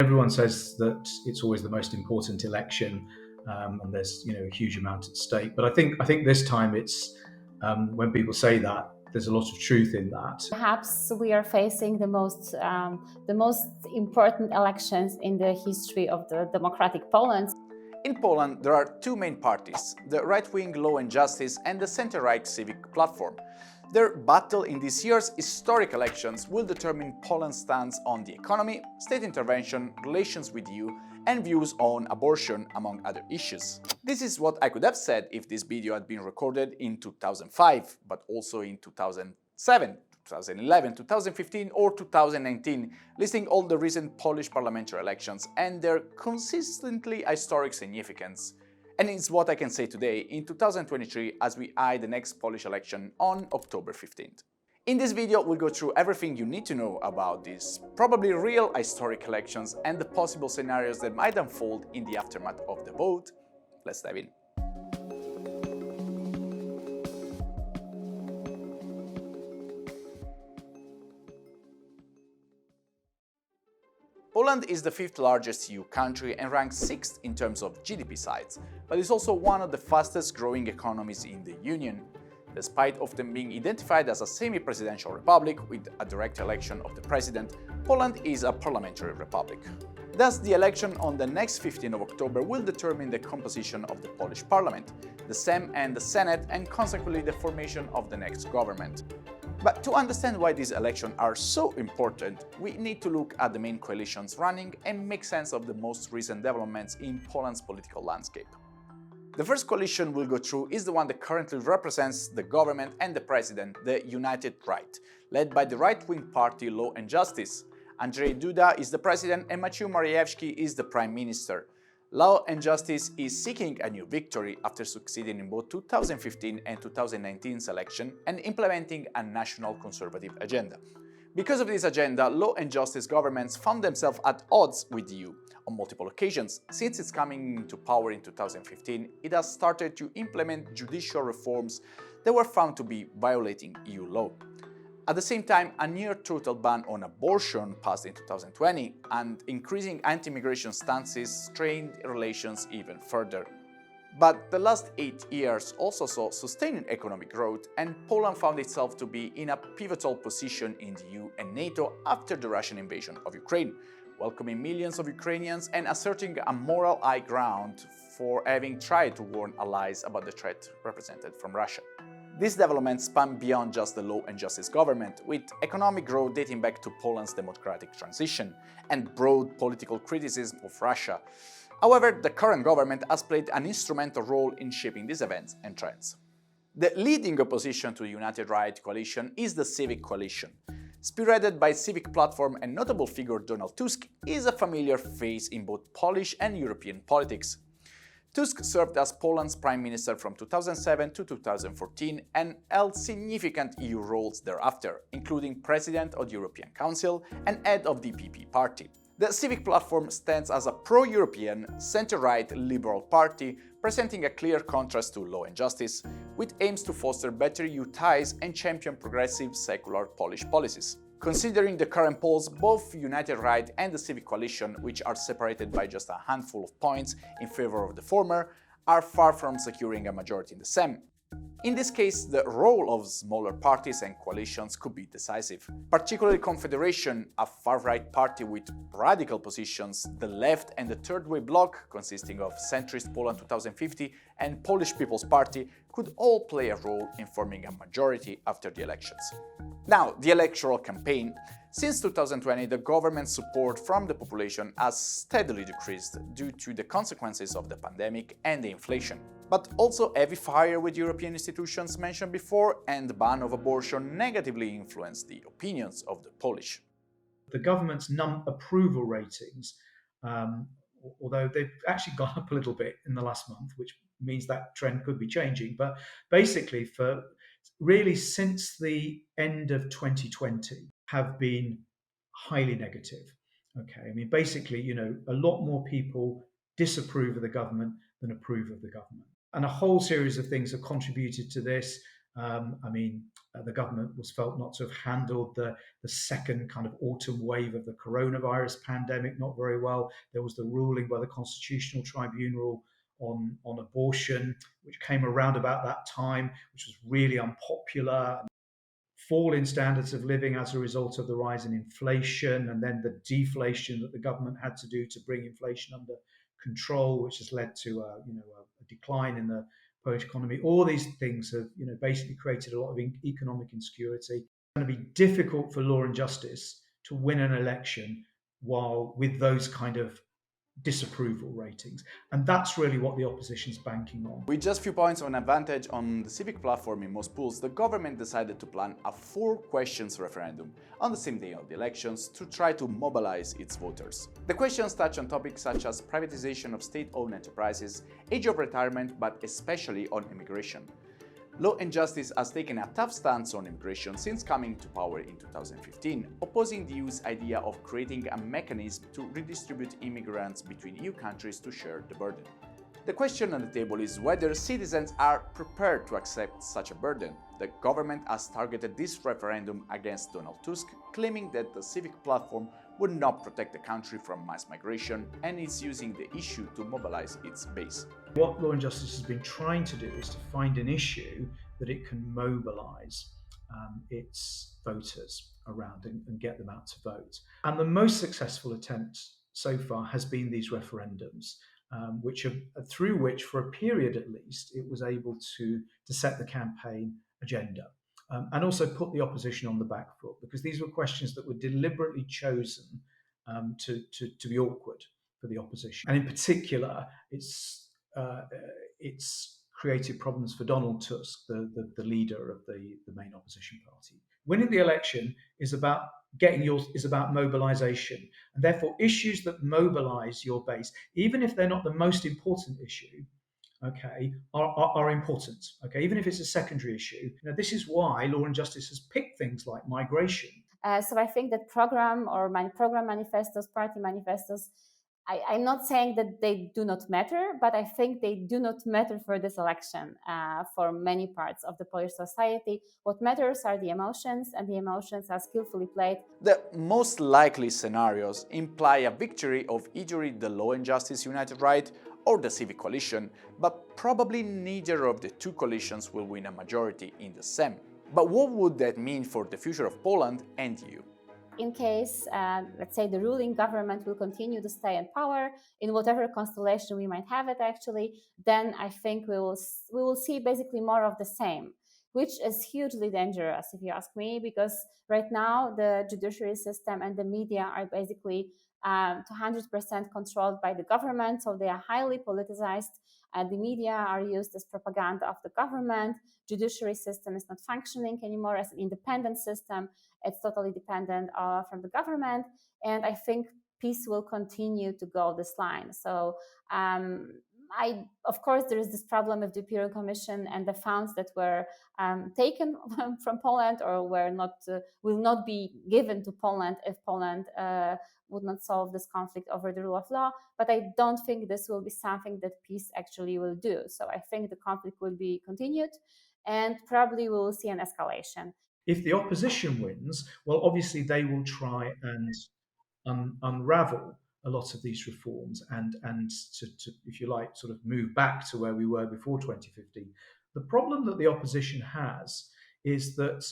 Everyone says that it's always the most important election, and there's a huge amount at stake. But I think this time it's when people say that, there's a lot of truth in that. Perhaps we are facing the most important elections in the history of the democratic Poland. In Poland, there are two main parties, the right-wing Law and Justice and the center-right Civic Platform. Their battle in this year's historic elections will determine Poland's stance on the economy, state intervention, relations with EU, and views on abortion, among other issues. This is what I could have said if this video had been recorded in 2005, but also in 2007, 2011, 2015 or 2019, listing all the recent Polish parliamentary elections and their consistently historic significance. And it's what I can say today in 2023 as we eye the next Polish election on October 15th. In this video, we'll go through everything you need to know about these probably real historic elections and the possible scenarios that might unfold in the aftermath of the vote. Let's dive in. Poland is the fifth largest EU country and ranks sixth in terms of GDP size, but is also one of the fastest growing economies in the Union. Despite often being identified as a semi-presidential republic with a direct election of the president, Poland is a parliamentary republic. Thus, the election on the next 15th of October will determine the composition of the Polish parliament, the Sejm and the Senate, and consequently the formation of the next government. But to understand why these elections are so important, we need to look at the main coalitions running and make sense of the most recent developments in Poland's political landscape. The first coalition we'll go through is the one that currently represents the government and the president, the United Right, led by the right-wing party Law and Justice. Andrzej Duda is the president and Maciej Morawiecki is the prime minister. Law and Justice is seeking a new victory after succeeding in both 2015 and 2019's election and implementing a national conservative agenda. Because of this agenda, Law and Justice governments found themselves at odds with the EU on multiple occasions. Since its coming into power in 2015, it has started to implement judicial reforms that were found to be violating EU law. At the same time, a near-total ban on abortion passed in 2020, and increasing anti-immigration stances strained relations even further. But the last 8 years also saw sustained economic growth, and Poland found itself to be in a pivotal position in the EU and NATO after the Russian invasion of Ukraine, welcoming millions of Ukrainians and asserting a moral high ground for having tried to warn allies about the threat represented from Russia. These developments span beyond just the Law and Justice government, with economic growth dating back to Poland's democratic transition and broad political criticism of Russia. However, the current government has played an instrumental role in shaping these events and trends. The leading opposition to the United Right coalition is the Civic coalition. Spearheaded by Civic Platform and notable figure Donald Tusk, is a familiar face in both Polish and European politics. Tusk served as Poland's prime minister from 2007 to 2014 and held significant EU roles thereafter, including president of the European Council and head of the PP party. The Civic Platform stands as a pro-European, center-right liberal party, presenting a clear contrast to Law and Justice, with aims to foster better EU ties and champion progressive, secular Polish policies. Considering the current polls, both United Right and the Civic Coalition, which are separated by just a handful of points in favor of the former, are far from securing a majority in the Sejm. In this case, the role of smaller parties and coalitions could be decisive. Particularly Confederation, a far-right party with radical positions, the Left and the Third Way bloc, consisting of centrist Poland 2050 and Polish People's Party, could all play a role in forming a majority after the elections. Now, the electoral campaign. Since 2020, the government's support from the population has steadily decreased due to the consequences of the pandemic and the inflation. But also heavy fire with European institutions mentioned before and the ban of abortion negatively influenced the opinions of the Polish. The government's approval ratings, although they've actually gone up a little bit in the last month, which means that trend could be changing, but basically for really since the end of 2020 have been highly negative. Okay, I mean, basically, a lot more people disapprove of the government than approve of the government. And a whole series of things have contributed to this. The government was felt not to have handled the second kind of autumn wave of the coronavirus pandemic not very well. There was the ruling by the Constitutional Tribunal on abortion, which came around about that time, which was really unpopular. Fall in standards of living as a result of the rise in inflation, and then the deflation that the government had to do to bring inflation under control, which has led to a decline in the Polish economy. All these things have basically created a lot of economic insecurity. It's going to be difficult for Law and Justice to win an election while with those kind of disapproval ratings. And that's really what the opposition's banking on. With just few points of an advantage on the Civic Platform in most polls, the government decided to plan a 4 questions referendum on the same day of the elections to try to mobilize its voters. The questions touch on topics such as privatization of state-owned enterprises, age of retirement, but especially on immigration. Law and Justice has taken a tough stance on immigration since coming to power in 2015, opposing the EU's idea of creating a mechanism to redistribute immigrants between EU countries to share the burden. The question on the table is whether citizens are prepared to accept such a burden. The government has targeted this referendum against Donald Tusk, claiming that the Civic Platform would not protect the country from mass migration and is using the issue to mobilize its base. What Law and Justice has been trying to do is to find an issue that it can mobilise its voters around and get them out to vote. And the most successful attempt so far has been these referendums, through which, for a period at least, it was able to set the campaign agenda. And also put the opposition on the back foot, because these were questions that were deliberately chosen to be awkward for the opposition. And in particular, it's created problems for Donald Tusk, the leader of the main opposition party. Winning the election is about mobilization, and therefore issues that mobilize your base, even if they're not the most important issue, are important. Even if it's a secondary issue. This is why Law and Justice has picked things like migration. So I think that program manifestos, party manifestos, I'm not saying that they do not matter, but I think they do not matter for this election for many parts of the Polish society. What matters are the emotions, and the emotions are skillfully played. The most likely scenarios imply a victory of either the Law and Justice United Right or the Civic Coalition, but probably neither of the two coalitions will win a majority in the Sejm. But what would that mean for the future of Poland and EU? In case, let's say, the ruling government will continue to stay in power in whatever constellation we might have it actually, then I think we will see basically more of the same, which is hugely dangerous if you ask me, because right now the judiciary system and the media are basically 200% controlled by the government, so they are highly politicized. The media are used as propaganda of the government. Judiciary system is not functioning anymore as an independent system. It's totally dependent from the government, and I think peace will continue to go this line. So, of course, there is this problem of the Imperial Commission and the funds that were taken from Poland or will not be given to Poland if Poland would not solve this conflict over the rule of law. But I don't think this will be something that peace actually will do. So I think the conflict will be continued, and probably we will see an escalation. If the opposition wins, well, obviously they will try and unravel a lot of these reforms and to, if you like, sort of move back to where we were before 2015. The problem that the opposition has is that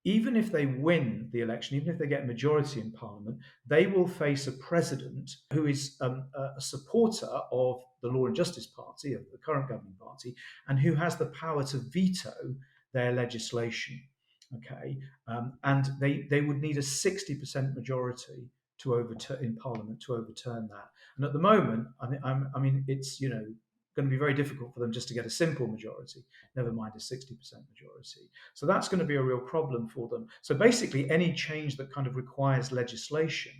even if they win the election, even if they get a majority in parliament, they will face a president who is a supporter of the Law and Justice Party, of the current governing party, and who has the power to veto their legislation. And they would need a 60% majority to overturn in Parliament to overturn that. And at the moment, I mean, it's going to be very difficult for them just to get a simple majority, never mind a 60% majority. So that's going to be a real problem for them. So basically, any change that kind of requires legislation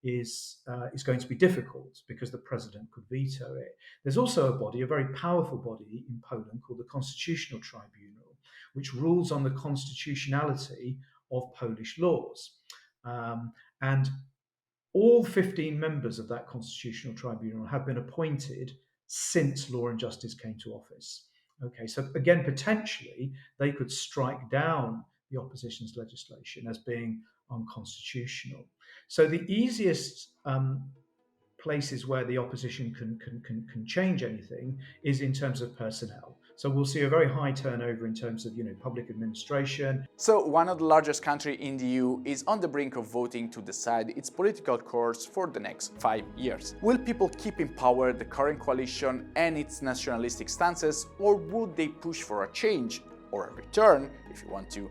is going to be difficult because the president could veto it. There's also a very powerful body in Poland called the Constitutional Tribunal, which rules on the constitutionality of Polish laws. And all 15 members of that Constitutional Tribunal have been appointed since Law and Justice came to office. Okay, so again, potentially they could strike down the opposition's legislation as being unconstitutional. So the easiest places where the opposition can change anything is in terms of personnel. So we'll see a very high turnover in terms of public administration. So one of the largest countries in the EU is on the brink of voting to decide its political course for the next 5 years. Will people keep in power the current coalition and its nationalistic stances, or would they push for a change or a return, if you want to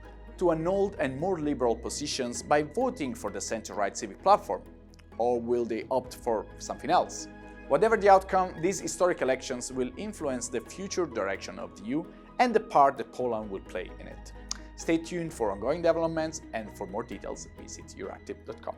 an old and more liberal positions by voting for the center-right Civic Platform? Or will they opt for something else? Whatever the outcome, these historic elections will influence the future direction of the EU and the part that Poland will play in it. Stay tuned for ongoing developments, and for more details, visit euractiv.com.